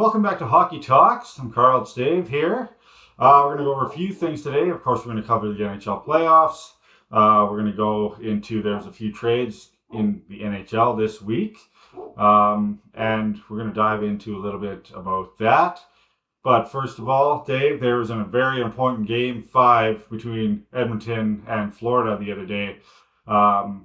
Welcome back to Hockey Talks. I'm Carl. It's Dave here. We're going to go over a few things today. Of course, we're going to cover the NHL playoffs. We're going to go into there's a few trades in the NHL this week. And we're going to dive into a little bit about that. But first of all, Dave, there was a very important Game 5 between Edmonton and Florida the other day,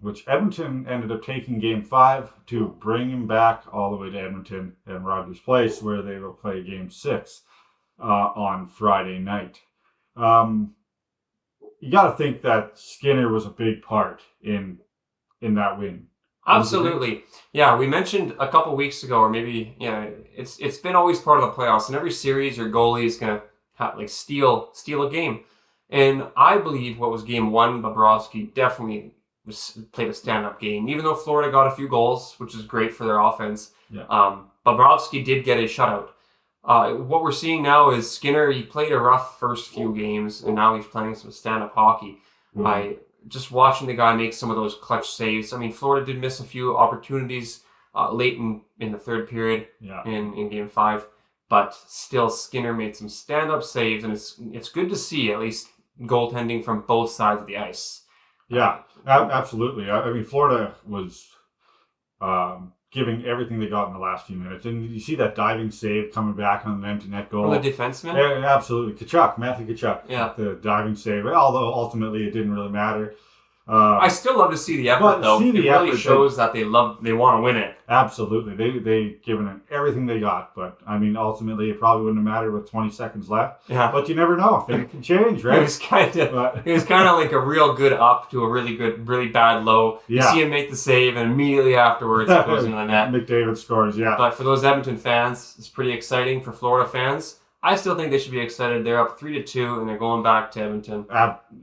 which Edmonton ended up taking Game 5 to bring him back all the way to Edmonton and Rogers Place, where they will play Game 6 on Friday night. You got to think that Skinner was a big part in that win. Absolutely. Yeah, we mentioned a couple weeks ago, or maybe, it's been always part of the playoffs. In every series, your goalie is going to steal a game. And I believe what was Game 1, Bobrovsky definitely played a stand-up game. Even though Florida got a few goals, which is great for their offense, Bobrovsky did get a shutout. What we're seeing now is Skinner, he played a rough first few games, and now he's playing some stand-up hockey. Mm-hmm. Just watching the guy make some of those clutch saves. I mean, Florida did miss a few opportunities late in the third period in Game 5, but still Skinner made some stand-up saves, and it's good to see at least goaltending from both sides of the ice. Yeah, absolutely. I mean, Florida was giving everything they got in the last few minutes. And you see that diving save coming back on an empty net goal. From the defenseman? Yeah, absolutely. Matthew Tkachuk. Yeah. The diving save, although ultimately it didn't really matter. I still love to see the effort, though. It really shows that they want to win it. Absolutely. They given it everything they got. But, I mean, ultimately it probably wouldn't have mattered with 20 seconds left. Yeah. But you never know. Things can change, right? It was kind of like a real good up to a really bad low. You see him make the save, and immediately afterwards it goes into the net. McDavid scores, yeah. But for those Edmonton fans, it's pretty exciting. For Florida fans, I still think they should be excited. They're up 3-2, and they're going back to Edmonton.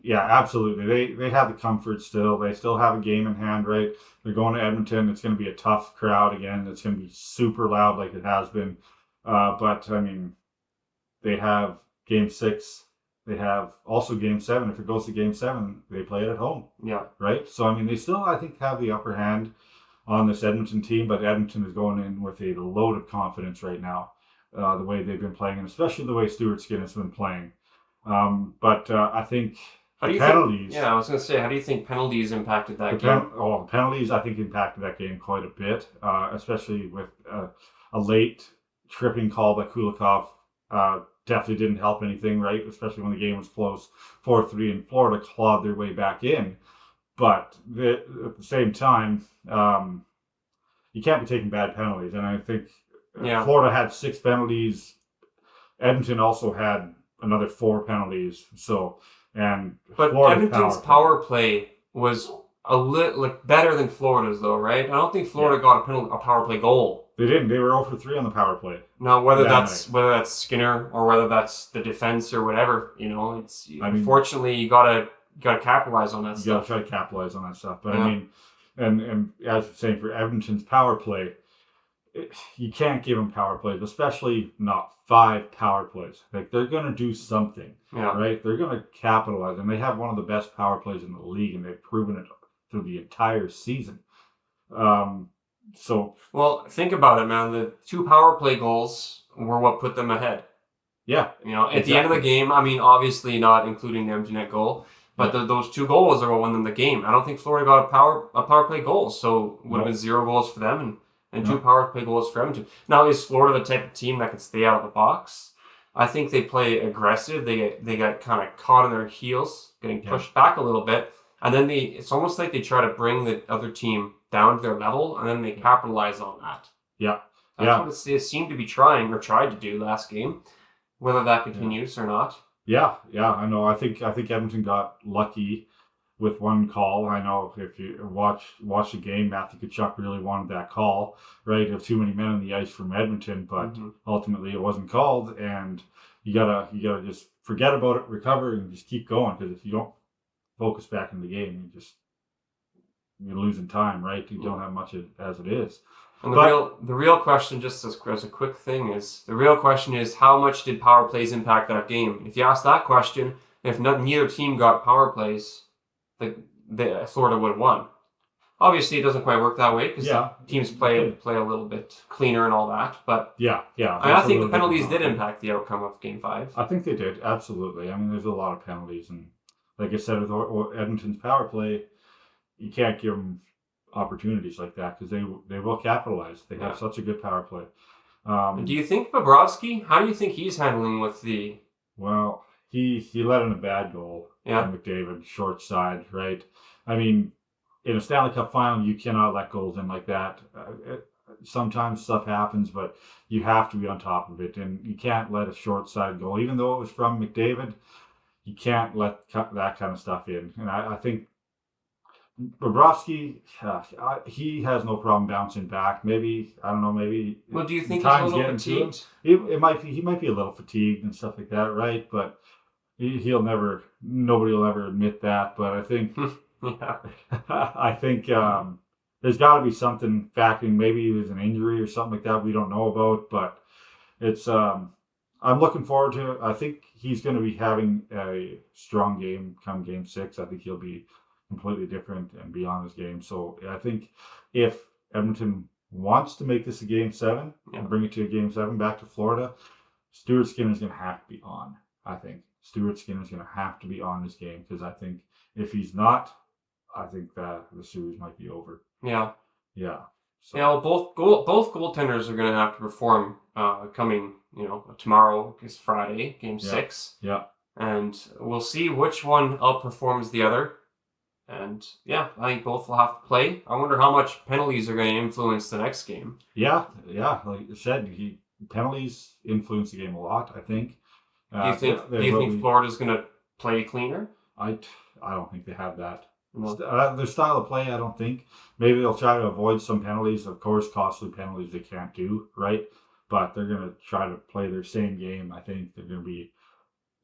Yeah, absolutely. They have the comfort still. They still have a game in hand, right? They're going to Edmonton. It's going to be a tough crowd again. It's going to be super loud like it has been. But, I mean, they have Game 6. They have also Game 7. If it goes to Game 7, they play it at home. Yeah. Right? So, I mean, they still, I think, have the upper hand on this Edmonton team, but Edmonton is going in with a load of confidence right now. The way they've been playing, and especially the way Stuart Skinner's been playing. But I think penalties... I was going to say, how do you think penalties impacted that game? The penalties, I think, impacted that game quite a bit, especially with a late tripping call by Kulikov. Definitely didn't help anything, right? Especially when the game was close, 4-3, and Florida clawed their way back in. But at the same time, you can't be taking bad penalties, and I think... Florida had 6 penalties. Edmonton also had another 4 penalties. But Edmonton's power play was a little better than Florida's, though, right? I don't think Florida got a power play goal. They didn't. They were 0-for-3 on the power play. Now, whether that's Skinner or whether that's the defense or whatever, unfortunately you gotta capitalize on that stuff. You gotta try to capitalize on that stuff. But I mean, and as you're saying, for Edmonton's power play, you can't give them power plays, especially not 5 power plays. Like, they're going to do something, right? They're going to capitalize, and they have one of the best power plays in the league, and they've proven it through the entire season. Well, think about it, man. The 2 power play goals were what put them ahead. Yeah. At the end of the game, I mean, obviously not including the empty net goal, but those 2 goals are what won them the game. I don't think Florida got a power play goal, so it would have been 0 goals for them, and 2 power play goals for Edmonton. Now, is Florida the type of team that can stay out of the box? I think they play aggressive. They got kind of caught on their heels, getting pushed back a little bit, and then it's almost like they try to bring the other team down to their level, and then they capitalize on that. Yeah. That's what they seem to be trying or tried to do last game. Whether that continues or not. Yeah, I know. I think Edmonton got lucky with one call. I know if you watch the game, Matthew Tkachuk really wanted that call, right? Of too many men on the ice from Edmonton, but ultimately it wasn't called, and you gotta just forget about it, recover, and just keep going, because if you don't focus back in the game, you're losing time, right? You don't have much as it is. And the real question, just as a quick thing, is how much did power plays impact that game? If you ask that question, if neither team got power plays, the Florida would have won. Obviously, it doesn't quite work that way because Yeah. teams play a little bit cleaner and all that. But Yeah. I think the penalties did impact the outcome of Game 5. I think they did, absolutely. I mean, there's a lot of penalties, and like I said, with Edmonton's power play, you can't give them opportunities like that because they will capitalize. They have such a good power play. Do you think Bobrovsky? How do you think he's handling with the? Well, he let in a bad goal from McDavid, short side, right? I mean, in a Stanley Cup Final, you cannot let goals in like that. Sometimes stuff happens, but you have to be on top of it, and you can't let a short side goal, even though it was from McDavid. You can't let that kind of stuff in, and I think Bobrovsky, he has no problem bouncing back. Maybe, I don't know, maybe. Well, do you think he's a little fatigued? He might be a little fatigued and stuff like that, right? But nobody will ever admit that. But I think, I think there's got to be something factoring. Maybe there's an injury or something like that we don't know about. But it's, I'm looking forward to it. I think he's going to be having a strong game come Game 6. I think he'll be completely different and beyond his game. So I think if Edmonton wants to make this a Game 7 and bring it to a Game 7 back to Florida, Stuart Skinner's going to have to be on. I think Stuart Skinner's going to have to be on this game because I think if he's not, I think that the series might be over. Yeah. So. Yeah. Well, both goaltenders are going to have to perform coming. Tomorrow is Friday, Game 6. Yeah. And we'll see which one outperforms the other. And I think both will have to play. I wonder how much penalties are going to influence the next game. Yeah. Like you said, penalties influence the game a lot, I think. Do you think Florida's going to play cleaner? I don't think they have that. No. Their style of play, I don't think. Maybe they'll try to avoid some penalties. Of course, costly penalties they can't do, right? But they're going to try to play their same game. I think they're going to be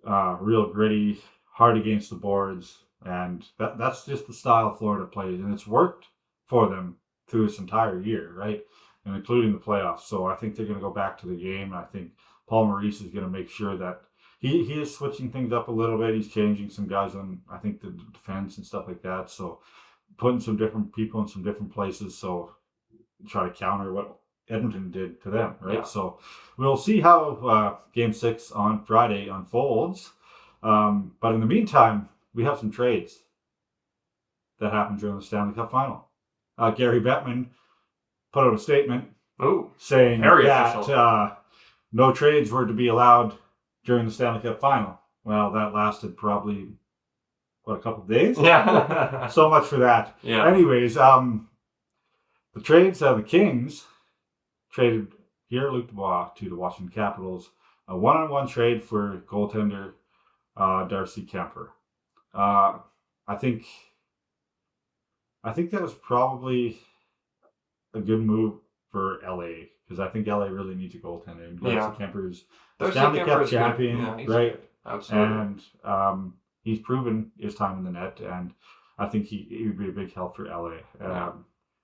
real gritty, hard against the boards. And that's just the style Florida plays. And it's worked for them through this entire year, right? And including the playoffs. So I think they're going to go back to the game. And I think Paul Maurice is going to make sure that he is switching things up a little bit. He's changing some guys on, I think, the defense and stuff like that. So putting some different people in some different places. So try to counter what Edmonton did to them, right? Yeah. So we'll see how Game 6 on Friday unfolds. But in the meantime, we have some trades that happened during the Stanley Cup Final. Gary Bettman put out a statement saying that no trades were to be allowed during the Stanley Cup Final. Well, that lasted probably, a couple of days? Yeah. So much for that. Yeah. Anyways, the trades, the Kings traded Pierre-Luc Dubois to the Washington Capitals. A one-on-one trade for goaltender Darcy Kemper. I think that was probably a good move for LA because I think LA really needs a goaltender. And Darcy Kemper's Stanley Cup champion, right? Absolutely. And he's proven his time in the net, and I think he would be a big help for LA.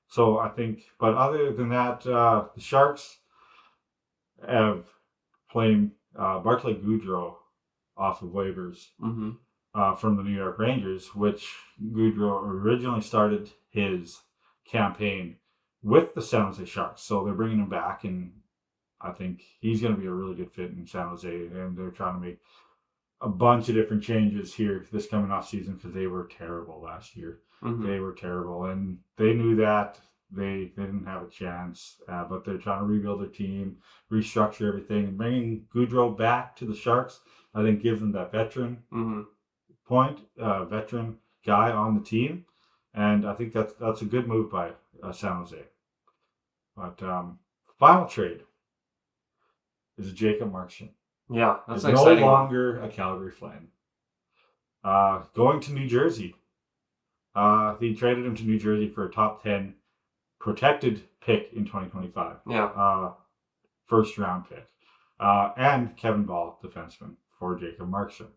So I think, but other than that, the Sharks have claimed Barclay Goodrow off of waivers. Mm-hmm. From the New York Rangers, which Goodrow originally started his campaign with the San Jose Sharks. So they're bringing him back, and I think he's going to be a really good fit in San Jose. And they're trying to make a bunch of different changes here this coming off season because they were terrible last year. Mm-hmm. They were terrible, and they knew that. They didn't have a chance, but they're trying to rebuild their team, restructure everything, and bringing Goodrow back to the Sharks, I think gives them that veteran veteran guy on the team, and I think that's a good move by San Jose. But final trade is a Jacob Markstrom. Yeah, that's no exciting. No longer a Calgary Flame. Going to New Jersey. He traded him to New Jersey for a top 10 protected pick in 2025. Yeah. First round pick. And Kevin Ball, defenseman, for Jacob Markstrom.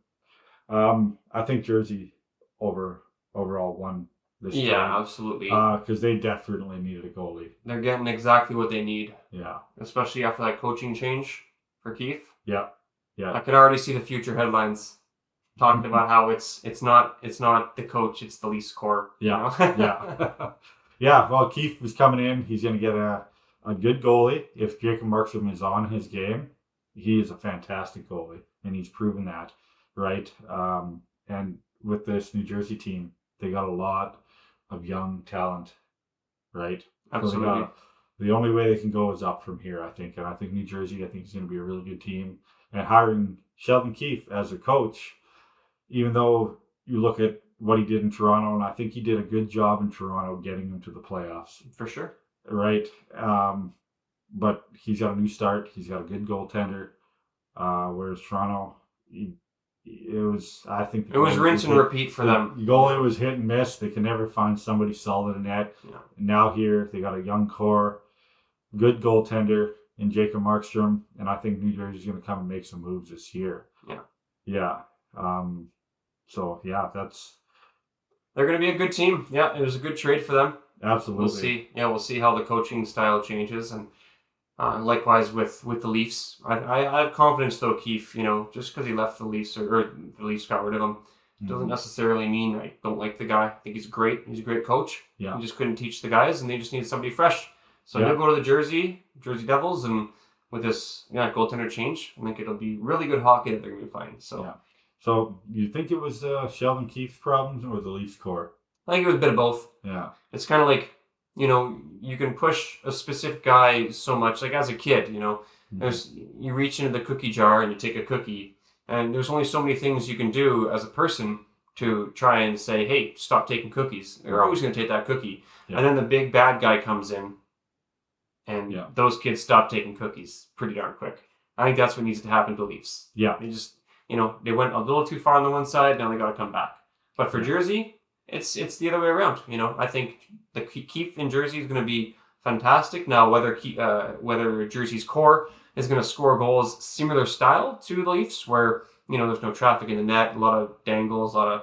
I think Jersey overall won this trade. Yeah, absolutely. Because they definitely needed a goalie. They're getting exactly what they need. Yeah. Especially after that coaching change for Keefe. Yeah. I can already see the future headlines talking about how it's not the coach, it's the least core. Yeah. You know? Yeah, well, Keefe is coming in. He's going to get a good goalie. If Jacob Markstrom is on his game, he is a fantastic goalie, and he's proven that, right? And with this New Jersey team, they got a lot of young talent, right? Absolutely. So the only way they can go is up from here, I think. And I think New Jersey, I think, is going to be a really good team. And hiring Sheldon Keefe as a coach, even though you look at what he did in Toronto, and I think he did a good job in Toronto getting them to the playoffs. For sure. Right? But he's got a new start. He's got a good goaltender. Whereas Toronto, I think it was rinse and repeat for them. The goalie was hit and miss. They can never find somebody solid in net. Yeah. Now here, they got a young core, good goaltender in Jacob Markstrom, and I think New Jersey's going to come and make some moves this year. Yeah. Yeah. So, yeah, they're going to be a good team. Yeah, it was a good trade for them. Absolutely. We'll see. Yeah, we'll see how the coaching style changes, and likewise with the Leafs. I have confidence though, Keefe. Just because he left the Leafs or the Leafs got rid of him, doesn't necessarily mean I don't like the guy. I think he's great. He's a great coach. Yeah. He just couldn't teach the guys, and they just needed somebody fresh. So he'll go to the Jersey Devils, and with this goaltender change, I think it'll be really good hockey that they're going to be playing. So. Yeah. So, you think it was Sheldon Keefe's problems or the Leafs core? I think it was a bit of both. Yeah. It's kind of like, you can push a specific guy so much. Like as a kid, you reach into the cookie jar and you take a cookie, and there's only so many things you can do as a person to try and say, hey, stop taking cookies. You're always going to take that cookie. Yeah. And then the big bad guy comes in, and those kids stop taking cookies pretty darn quick. I think that's what needs to happen to Leafs. Yeah. They just... they went a little too far on the one side. Now they got to come back. But for Jersey, it's the other way around. I think the Keefe in Jersey is going to be fantastic. Now, whether Jersey's core is going to score goals similar style to the Leafs, where there's no traffic in the net, a lot of dangles, a lot of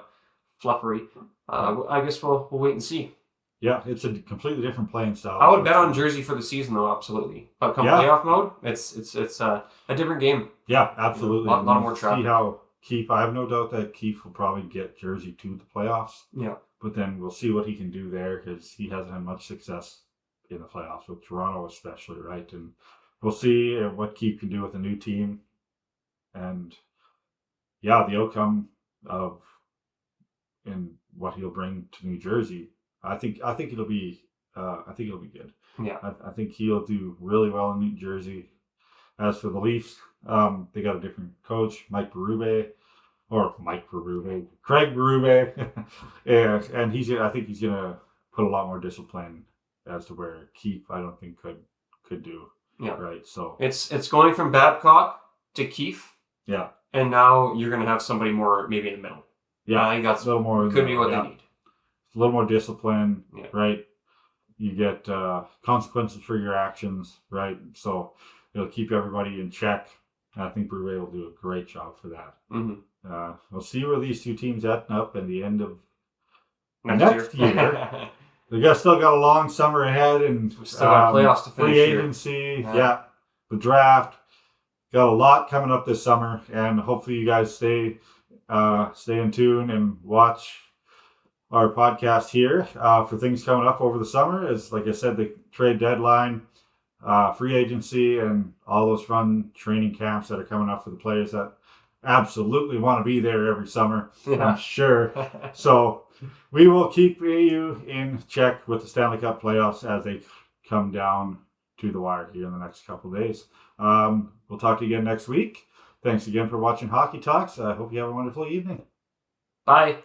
fluffery. I guess we'll wait and see. Yeah, it's a completely different playing style. I would bet on Jersey for the season, though, absolutely. But come playoff mode, it's a different game. Yeah, absolutely. A lot more traffic. See how Keefe, I have no doubt that Keefe will probably get Jersey to the playoffs. Yeah. But then we'll see what he can do there, because he hasn't had much success in the playoffs, with Toronto especially, right? And we'll see what Keefe can do with a new team. And the outcome of and what he'll bring to New Jersey, I think it'll be good. Yeah. I think he'll do really well in New Jersey. As for the Leafs, they got a different coach, Craig Berube, and I think he's gonna put a lot more discipline as to where Keefe, I don't think could do. Yeah. Right. So it's going from Babcock to Keefe. Yeah. And now you're gonna have somebody more maybe in the middle. Yeah. I think that's a little more. Could be what they need. A little more discipline. Yeah. Right. You get consequences for your actions. Right. So it'll keep everybody in check. And I think Berube will do a great job for that. Mm-hmm. We'll see where these two teams end up at the end of next year. They still got a long summer ahead, and still got playoffs to finish. Free agency, the draft. Got a lot coming up this summer, and hopefully you guys stay in tune and watch our podcast here for things coming up over the summer. As like I said, the trade deadline, free agency, and all those fun training camps that are coming up for the players that absolutely want to be there every summer. I'm sure. So we will keep you in check with the Stanley Cup playoffs as they come down to the wire here in the next couple of days. We'll talk to you again next week. Thanks again for watching Hockey Talks. I hope you have a wonderful evening. Bye.